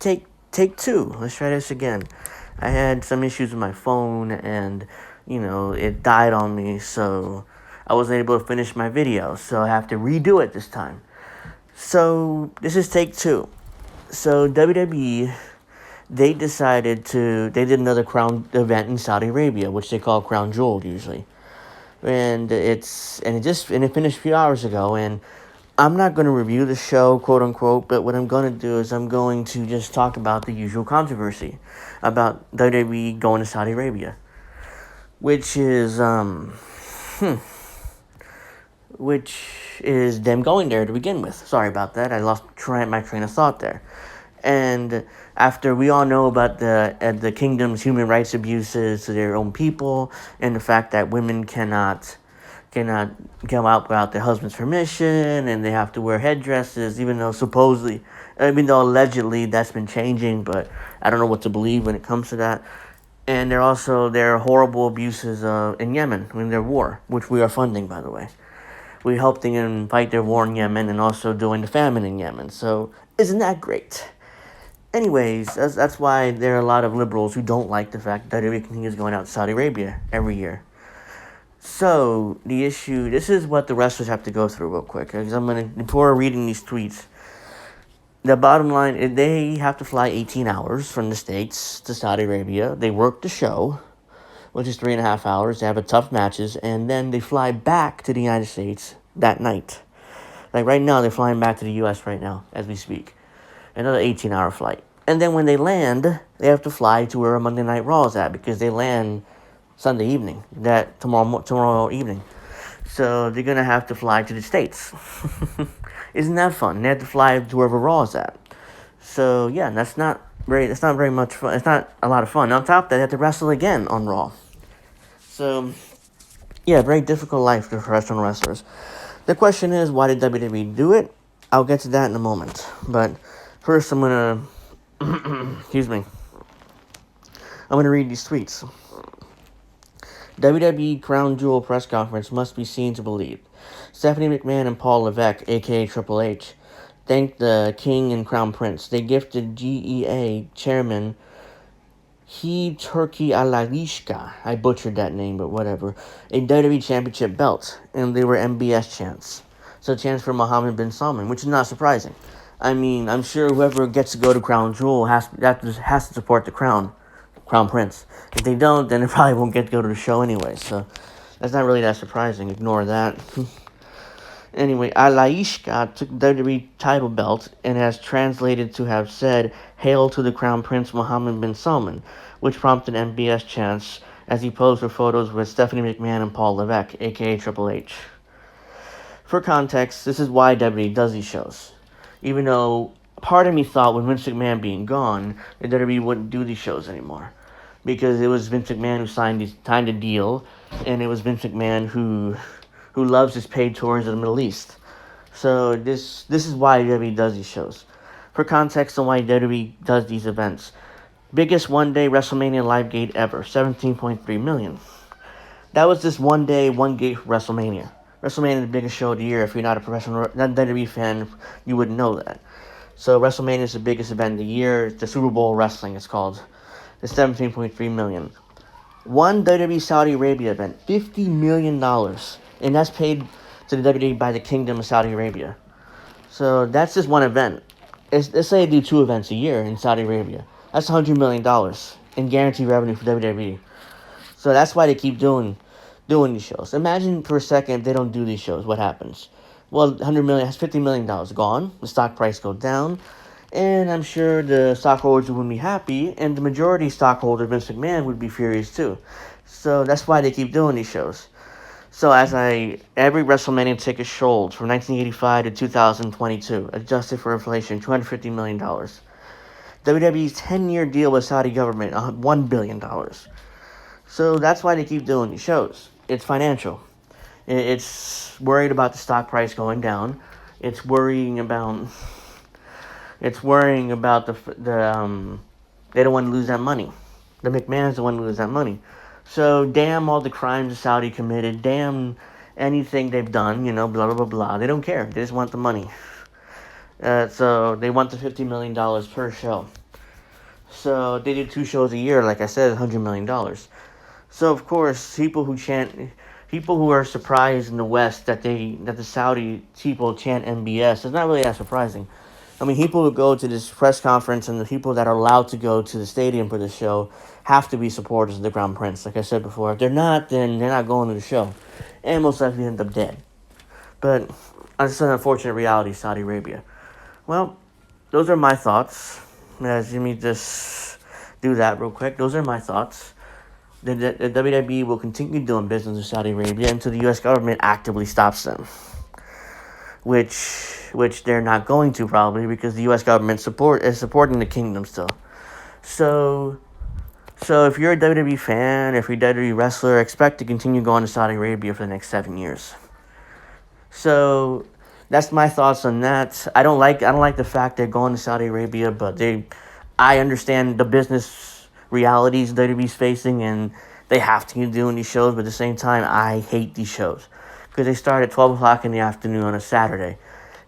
take two. Let's try this again. I had some issues with my phone, and it died on me, so I wasn't able to finish my video. So I have to redo it this time. So this is take two. So WWE, they did another Crown event in Saudi Arabia, which they call Crown Jewel usually, and it finished a few hours ago. And I'm not going to review the show, quote unquote, but what I'm going to do is I'm going to just talk about the usual controversy about WWE going to Saudi Arabia, which is them going there to begin with. Sorry about that. I lost my train of thought there. And after we all know about the kingdom's human rights abuses to their own people, and the fact that women cannot come out without their husband's permission, and they have to wear headdresses, even though allegedly that's been changing, but I don't know what to believe when it comes to that. And there are horrible abuses in Yemen in their war, which we are funding, by the way. We helped them fight their war in Yemen, and also during the famine in Yemen. So isn't that great? Anyways, that's why there are a lot of liberals who don't like the fact that WWE continues going out to Saudi Arabia every year. So, this is what the wrestlers have to go through real quick. Because before reading these tweets, the bottom line, they have to fly 18 hours from the States to Saudi Arabia. They work the show, which is 3.5 hours. They have a tough matches, and then they fly back to the United States that night. Like right now, they're flying back to the U.S. right now, as we speak. Another 18-hour flight. And then when they land, they have to fly to where Monday Night Raw is at, because they land Sunday evening, tomorrow evening. So they're going to have to fly to the States. Isn't that fun? They have to fly to wherever Raw is at. So yeah, that's not very much fun. It's not a lot of fun. On top of that, they have to wrestle again on Raw. So yeah, very difficult life for professional wrestlers. The question is, why did WWE do it? I'll get to that in a moment. But first, I'm going to excuse me. I'm going to read these tweets. WWE Crown Jewel press conference must be seen to believe. Stephanie McMahon and Paul Levesque, a.k.a. Triple H, thanked the King and Crown Prince. They gifted GEA chairman Turkey Alalishka, I butchered that name, but whatever, a WWE championship belt, and they were MBS chants. So chants for Mohammed bin Salman, which is not surprising. I mean, I'm sure whoever gets to go to Crown Jewel has to support the Crown Prince. If they don't, then they probably won't get to go to the show anyway, so that's not really that surprising. Ignore that. Anyway, Alaishka took the WWE title belt and has translated to have said, "Hail to the Crown Prince Mohammed bin Salman," which prompted MBS chants as he posed for photos with Stephanie McMahon and Paul Levesque, a.k.a. Triple H. For context, this is why WWE does these shows. Even though part of me thought with Vince McMahon being gone, that WWE wouldn't do these shows anymore. Because it was Vince McMahon who signed the deal, and it was Vince McMahon who loves his paid tours in the Middle East. So this is why WWE does these shows. For context on why WWE does these events, biggest one-day WrestleMania live gate ever, 17.3 million. That was just one day, one gate for WrestleMania. WrestleMania is the biggest show of the year. If you're not a professional WWE fan, you wouldn't know that. So WrestleMania is the biggest event of the year. The Super Bowl wrestling, it's called. It's 17.3 million. One WWE Saudi Arabia event, $50 million. And that's paid to the WWE by the Kingdom of Saudi Arabia. So that's just one event. Let's say they do 2 events a year in Saudi Arabia. That's $100 million in guaranteed revenue for WWE. So that's why they keep doing these shows. Imagine for a second if they don't do these shows, what happens? Well, $100 million has $50 million gone. The stock price goes down. And I'm sure the stockholders would be happy, and the majority stockholder, Vince McMahon, would be furious too. So that's why they keep doing these shows. So every WrestleMania ticket sold from 1985 to 2022, adjusted for inflation, $250 million. WWE's 10-year deal with Saudi government, $1 billion. So that's why they keep doing these shows. It's financial. It's worried about the stock price going down. It's worrying about they don't want to lose that money. The McMahons don't want to lose that money. So damn all the crimes Saudi committed, damn anything they've done, blah, blah, blah, blah. They don't care. They just want the money. So they want the $50 million per show. So they do 2 shows a year, like I said, $100 million. So of course, people who are surprised in the West that the Saudi people chant MBS, it's not really that surprising. I mean, people who go to this press conference and the people that are allowed to go to the stadium for the show have to be supporters of the Crown Prince. Like I said before, if they're not, then they're not going to the show, and most likely end up dead. But that's an unfortunate reality of Saudi Arabia. Well, those are my thoughts. Let me just do that real quick. Those are my thoughts. The WWE will continue doing business with Saudi Arabia until the U.S. government actively stops them, which they're not going to probably because the U.S. government is supporting the kingdom still. So if you're a WWE fan, if you're a WWE wrestler, expect to continue going to Saudi Arabia for the next 7 years. So that's my thoughts on that. I don't like the fact they're going to Saudi Arabia, but I understand the business realities WWE's facing, and they have to keep doing these shows. But at the same time, I hate these shows because they start at 12 o'clock in the afternoon on a Saturday,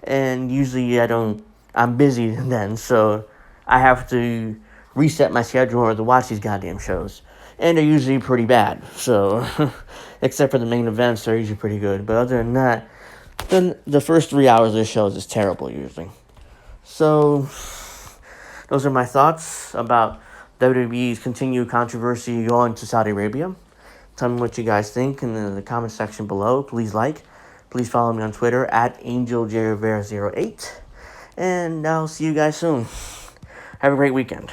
and usually I'm busy then, so I have to reset my schedule or to watch these goddamn shows. And they're usually pretty bad. So, except for the main events, they're usually pretty good. But other than that, then the first 3 hours of the shows is terrible usually. So, those are my thoughts about WWE's continued controversy going to Saudi Arabia. Tell me what you guys think in the comment section below. Please please follow me on Twitter at AngelJRivera08. And I'll see you guys soon. Have a great weekend.